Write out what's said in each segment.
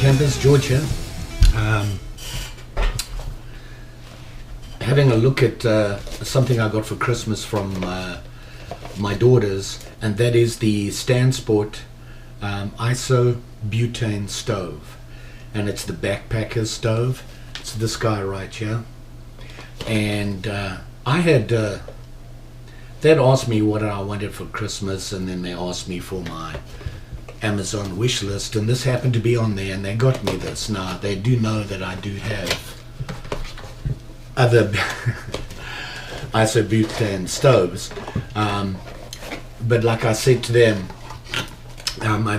campers, George here. Having a look at something I got for Christmas from my daughters, and that is the Stansport butane stove, and it's the backpacker stove. It's this guy right here, and I had they'd asked me what I wanted for Christmas, and then they asked me for my Amazon wish list, and this happened to be on there, and they got me this. Now they do know that I do have other isobutane stoves, but like I said to them,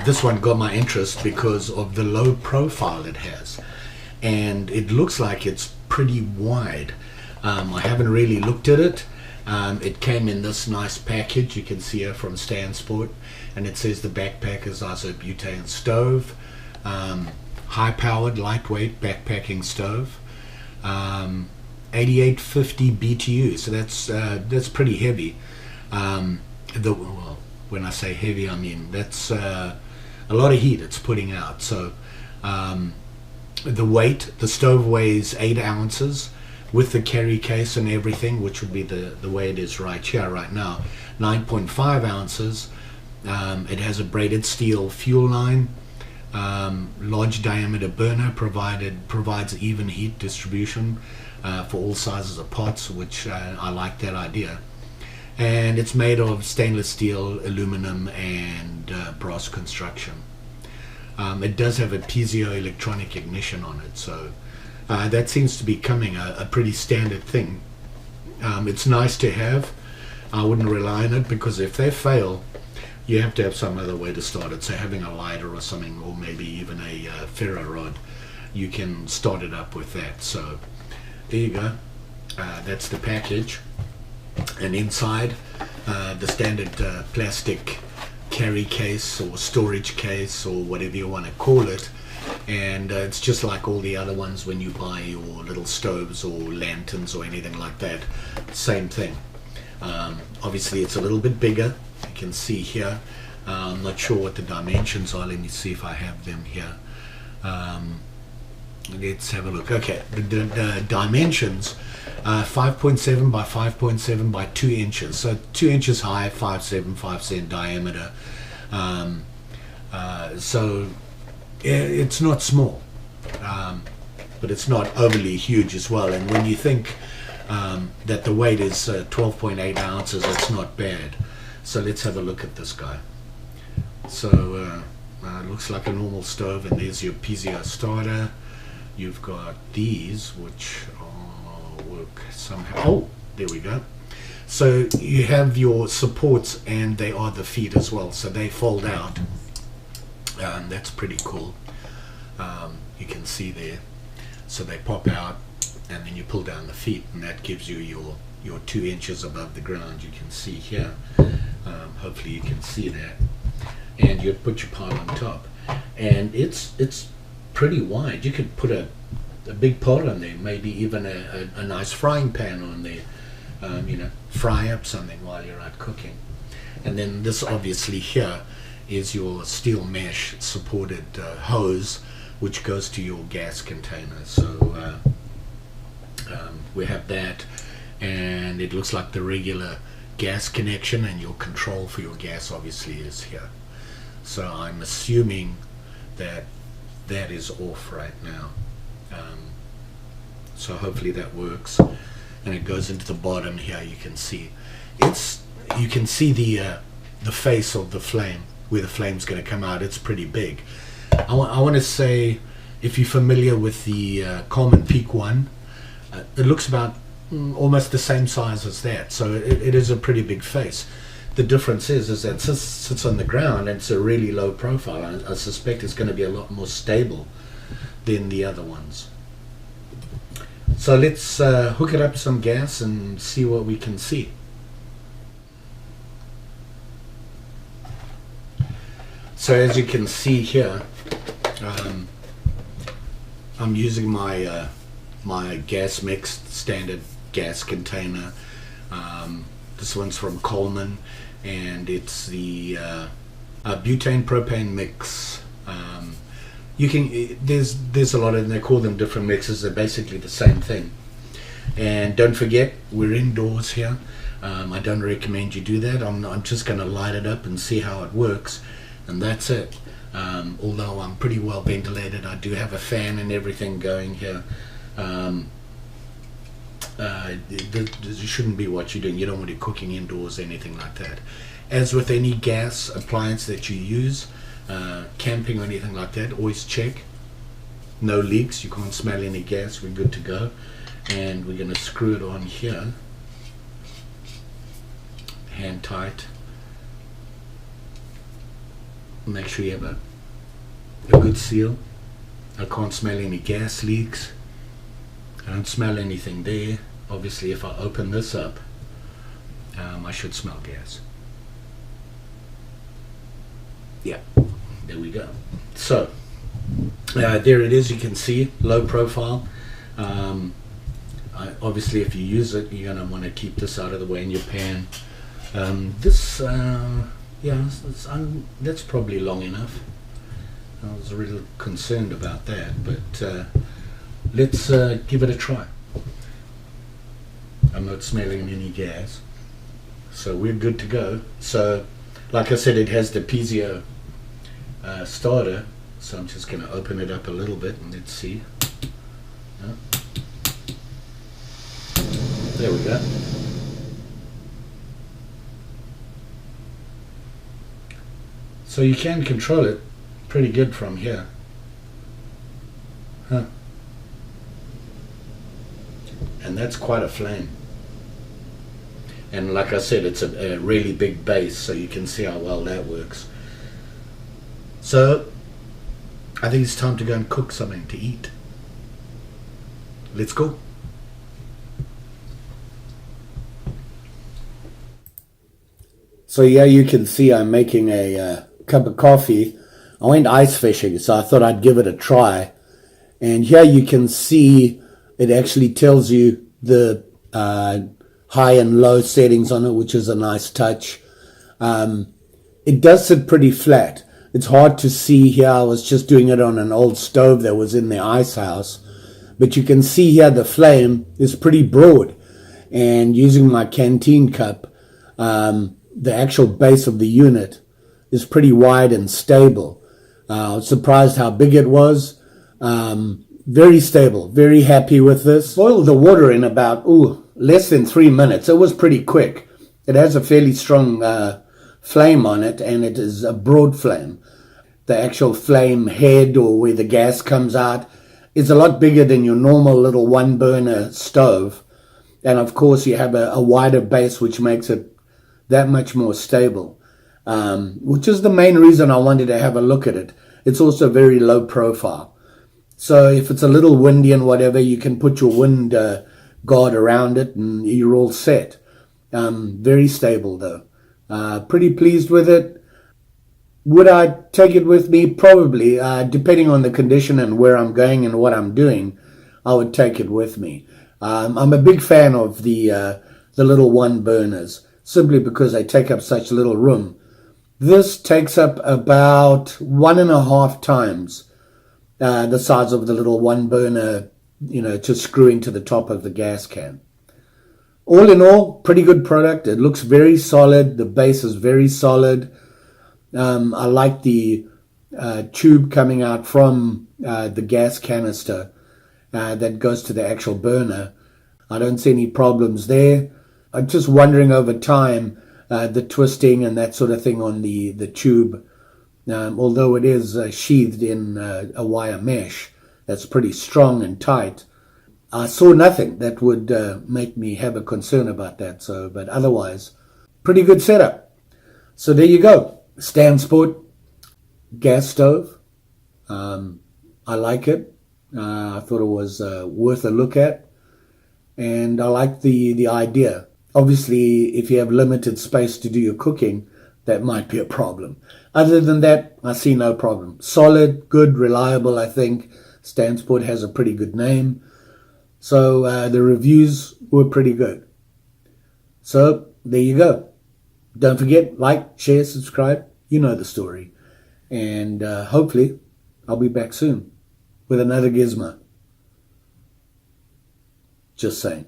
this one got my interest because of the low profile it has, and it looks like it's pretty wide. I haven't really looked at it. It came in this nice package, you can see here, from Stansport, and it says the Backpackers isobutane stove, high powered lightweight backpacking stove, 8850 BTU, so that's pretty heavy. Well, when I say heavy, I mean that's a lot of heat it's putting out. So the weight, the stove weighs 8 ounces with the carry case and everything, which would be the way it is right here, right now, 9.5 ounces. It has a braided steel fuel line, large diameter burner provides even heat distribution for all sizes of pots, which I like that idea. And it's made of stainless steel, aluminum, and brass construction. It does have a piezoelectronic ignition on it, so that seems to be becoming a pretty standard thing. It's nice to have. I wouldn't rely on it, because if they fail, you have to have some other way to start it. So having a lighter or something, or maybe even a ferro rod, you can start it up with that. So there you go. That's the package, and inside the standard plastic carry case or storage case or whatever you want to call it. And it's just like all the other ones when you buy your little stoves or lanterns or anything like that. Same thing. Obviously it's a little bit bigger, you can see here. I'm not sure what the dimensions are. Let me see if I have them here. Let's have a look. Okay, the dimensions, 5.7 by 5.7 by 2 inches, so 2 inches high, 5.75 diameter. So it's not small, but it's not overly huge as well. And when you think that the weight is 12.8 ounces, it's not bad. So let's have a look at this guy. So it looks like a normal stove, and there's your piezo starter. You've got these, which work somehow. Oh, there we go. So you have your supports, and they are the feet as well, so they fold out. That's pretty cool. You can see there, so they pop out, and then you pull down the feet, and that gives you your 2 inches above the ground. You can see here. Hopefully you can see that. And you put your pile on top, and it's pretty wide. You could put a big pot on there, maybe even a nice frying pan on there. You know, fry up something while you're out cooking. And then this obviously here is your steel mesh supported hose, which goes to your gas container. So we have that, and it looks like the regular gas connection, and your control for your gas obviously is here. So I'm assuming that that is off right now. So hopefully that works, and it goes into the bottom here. You can see you can see the face of the flame, where the flame's going to come out. It's pretty big. I want to say, if you're familiar with the Coleman Peak one, it looks about almost the same size as that. So it is a pretty big face. The difference is that it sits on the ground, and it's a really low profile. I suspect it's going to be a lot more stable than the other ones. So let's hook it up to some gas and see what we can see. So as you can see here, I'm using my my gas mixed standard gas container. This one's from Coleman, and it's the butane propane mix You can, there's a lot of them, they call them different mixes, they're basically the same thing. And don't forget, we're indoors here. I don't recommend you do that. I'm just going to light it up and see how it works, and that's it. Although I'm pretty well ventilated, I do have a fan and everything going here. This shouldn't be what you're doing. You don't want to be cooking indoors, anything like that. As with any gas appliance that you use, camping or anything like that, always check. No leaks, you can't smell any gas, we're good to go. And we're going to screw it on here, hand tight. Make sure you have a good seal. I can't smell any gas leaks. I don't smell anything there. Obviously if I open this up, I should smell gas. Yeah, there we go. So there it is, you can see, low profile. Obviously if you use it, you're going to want to keep this out of the way in your pan. Yeah, that's probably long enough. I was a little concerned about that, but let's give it a try. I'm not smelling any gas, so we're good to go. So like I said, it has the piezo starter, so I'm just going to open it up a little bit and let's see. There we go. So you can control it pretty good from here. And that's quite a flame. And like I said, it's a really big base, so you can see how well that works. So I think it's time to go and cook something to eat. Let's go. So yeah, you can see I'm making a cup of coffee. I went ice fishing, so I thought I'd give it a try. And here you can see it actually tells you the high and low settings on it, which is a nice touch. It does sit pretty flat. It's hard to see here. I was just doing it on an old stove that was in the ice house. But you can see here the flame is pretty broad. And using my canteen cup, the actual base of the unit is pretty wide and stable. I was surprised how big it was. Very stable, very happy with this. Boiled the water in about less than 3 minutes. It was pretty quick. It has a fairly strong flame on it, and it is a broad flame. The actual flame head, or where the gas comes out, is a lot bigger than your normal little one burner stove. And of course you have a wider base, which makes it that much more stable, which is the main reason I wanted to have a look at it. It's also very low profile. So if it's a little windy and whatever, you can put your wind guard around it and you're all set. Very stable though. Pretty pleased with it. Would I take it with me? Probably. Depending on the condition and where I'm going and what I'm doing, I would take it with me. I'm a big fan of the little one burners, simply because they take up such little room. This takes up about 1.5 times the size of the little one burner, just screwing to the top of the gas can. All in all, pretty good product. It looks very solid. The base is very solid. I like the tube coming out from the gas canister that goes to the actual burner. I don't see any problems there. I'm just wondering over time, the twisting and that sort of thing on the tube, although it is sheathed in a wire mesh that's pretty strong and tight, I saw nothing that would make me have a concern about that. So, but otherwise, pretty good setup. So there you go. Stansport gas stove. I like it. I thought it was worth a look at. And I like the idea. Obviously, if you have limited space to do your cooking, that might be a problem. Other than that, I see no problem. Solid, good, reliable, I think. Stansport has a pretty good name. So the reviews were pretty good. So there you go. Don't forget, like, share, subscribe. You know the story. And hopefully I'll be back soon with another gizmo. Just saying.